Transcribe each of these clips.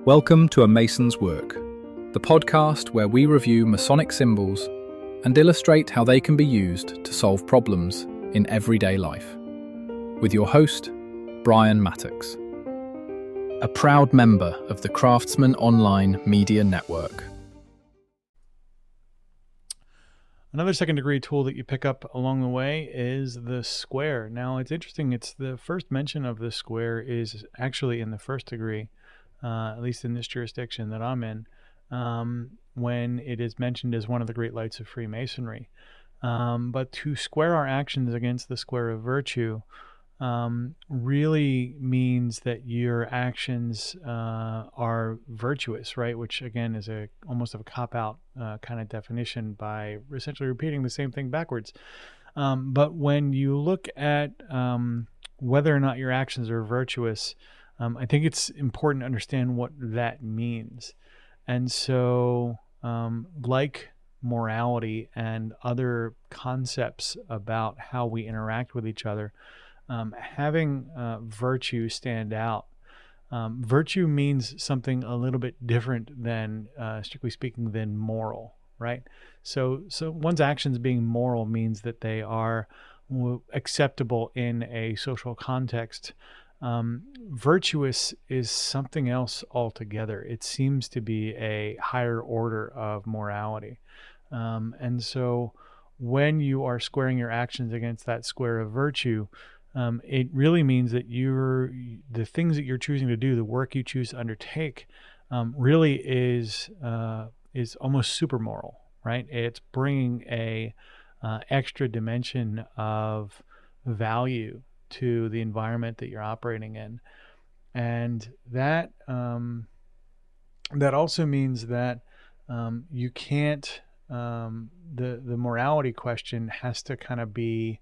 Welcome to A Mason's Work, the podcast where we review Masonic symbols and illustrate how they can be used to solve problems in everyday life. With your host, Brian Mattox, a proud member of the Craftsman Online Media Network. Another second degree tool that you pick up along the way is the square. Now it's interesting, it's the first mention of the square is actually in the first degree, at least in this jurisdiction that I'm in, when it is mentioned as one of the great lights of Freemasonry. But to square our actions against the square of virtue really means that your actions are virtuous, right? Which again is almost of a cop-out kind of definition by essentially repeating the same thing backwards. But when you look at whether or not your actions are virtuous, I think it's important to understand what that means. And so like morality and other concepts about how we interact with each other, having virtue stand out. Virtue means something a little bit different than, strictly speaking, than moral, right? So one's actions being moral means that they are acceptable in a social context. Virtuous is something else altogether. It seems to be a higher order of morality. And so when you are squaring your actions against that square of virtue, it really means that the things that you're choosing to do, the work you choose to undertake, really is almost super moral, right? It's bringing a extra dimension of value to the environment that you're operating in, and that also means that you can't. The morality question has to kind of be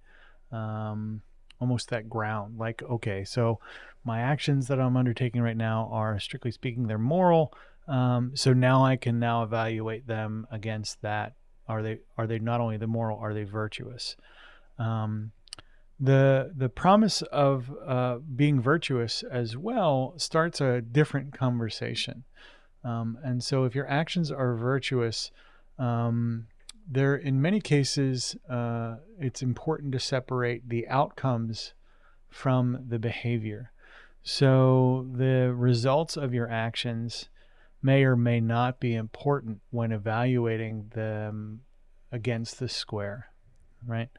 almost that ground, like, okay, so my actions that I'm undertaking right now are, strictly speaking, they're moral. So now I can now evaluate them against that. Are they not only the moral, are they virtuous? The promise of being virtuous as well starts a different conversation. And so if your actions are virtuous, there, in many cases, it's important to separate the outcomes from the behavior. So the results of your actions may or may not be important when evaluating them against the square, right?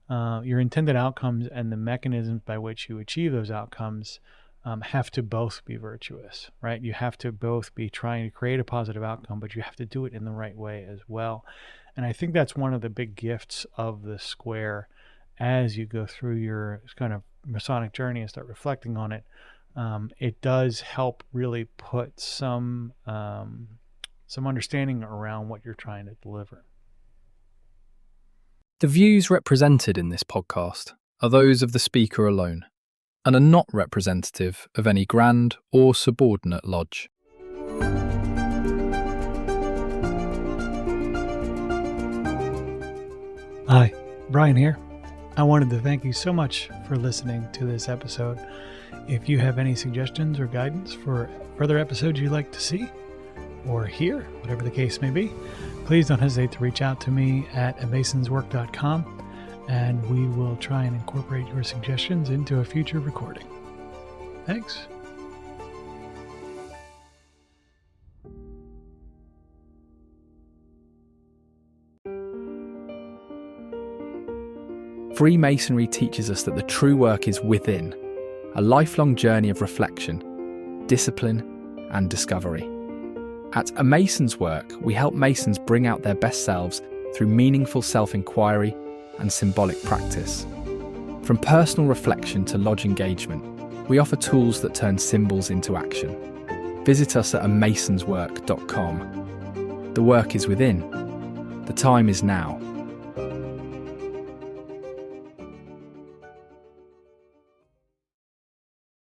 Your intended outcomes and the mechanisms by which you achieve those outcomes have to both be virtuous, right? You have to both be trying to create a positive outcome, but you have to do it in the right way as well. And I think that's one of the big gifts of the square as you go through your kind of Masonic journey and start reflecting on it. It does help really put some understanding around what you're trying to deliver. The views represented in this podcast are those of the speaker alone and are not representative of any grand or subordinate lodge. Hi, Brian here. I wanted to thank you so much for listening to this episode. If you have any suggestions or guidance for further episodes you'd like to see or hear, whatever the case may be, please don't hesitate to reach out to me at amasonswork.com, and we will try and incorporate your suggestions into a future recording. Thanks. Freemasonry teaches us that the true work is within, a lifelong journey of reflection, discipline, and discovery. At A Mason's Work, we help Masons bring out their best selves through meaningful self-inquiry and symbolic practice. From personal reflection to lodge engagement, we offer tools that turn symbols into action. Visit us at amasonswork.com. The work is within. The time is now.